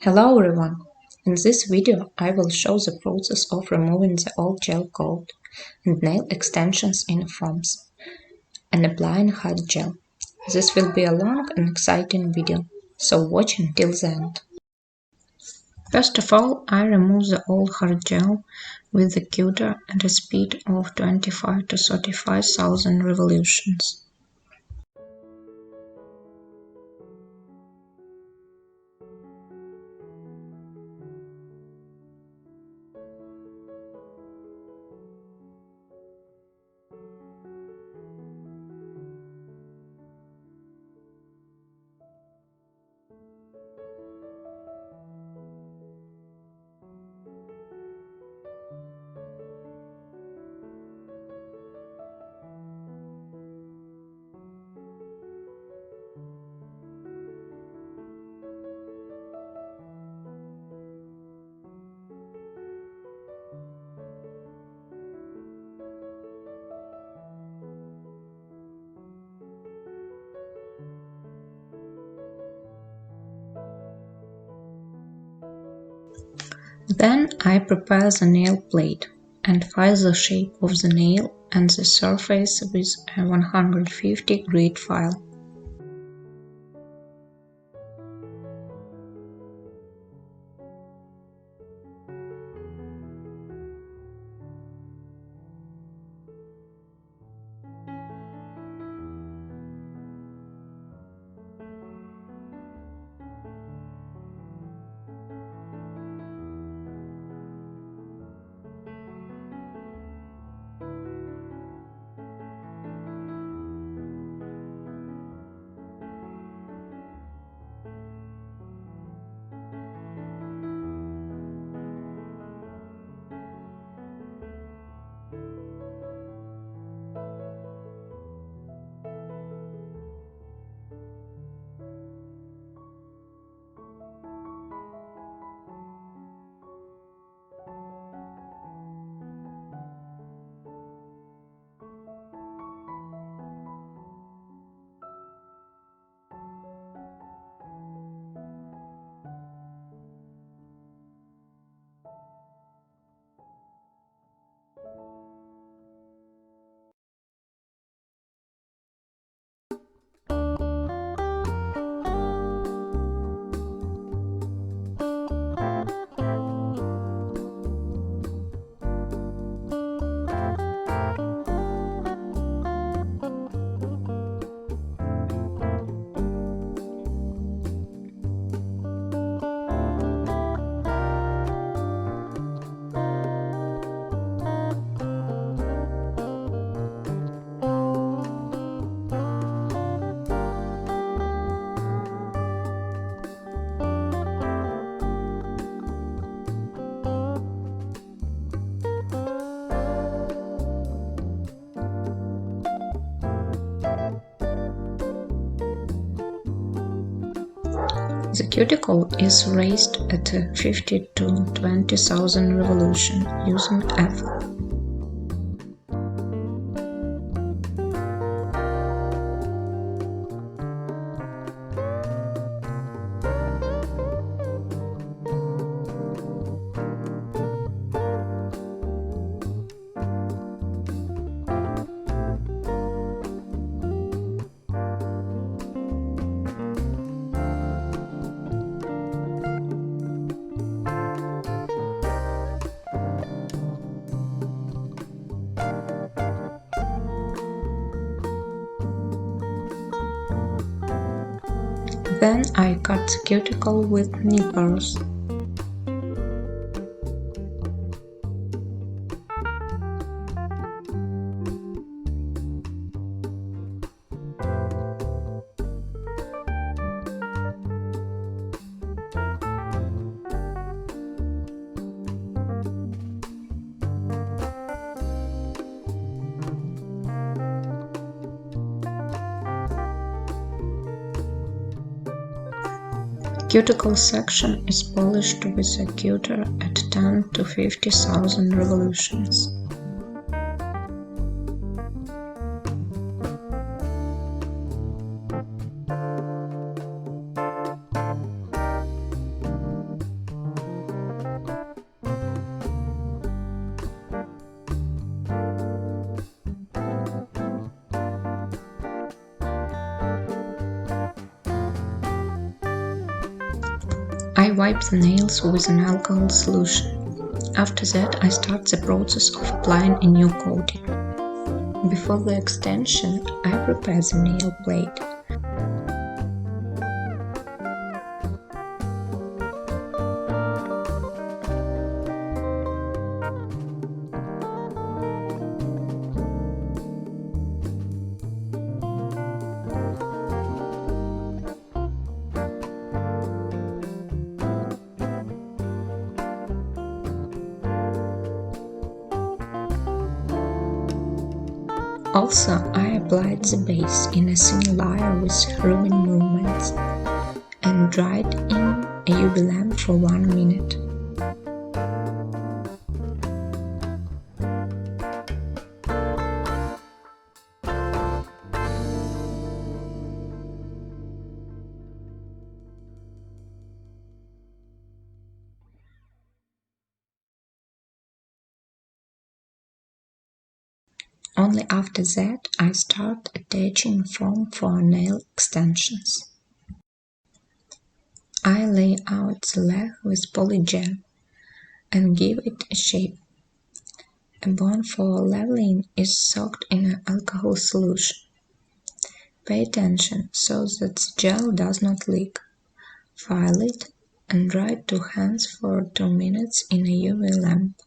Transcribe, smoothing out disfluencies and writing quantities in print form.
Hello everyone! In this video I will show the process of removing the old gel coat and nail extensions in foams and applying hard gel. This will be a long and exciting video, so watch until the end. First of all, I remove the old hard gel with the cutter at a speed of 25 to 35,000 revolutions. Then I prepare the nail plate and file the shape of the nail and the surface with a 150 grit file. The cuticle is raised at 50 to 20,000 revolution using F. Then I cut the cuticle with nippers. Cuticle section is polished with a cutter at 10 to 50,000 revolutions. I wipe the nails with an alcohol solution. After that, I start the process of applying a new coating. Before the extension, I prepare the nail plate. Also, I applied the base in a thin layer with rubbing movements and dried in a UV lamp for 1 minute. Only after that I start attaching foam for nail extensions. I lay out the leg with polygel and give it a shape. A bone for leveling is soaked in an alcohol solution. Pay attention so that the gel does not leak. File it and dry it to hands for 2 minutes in a UV lamp.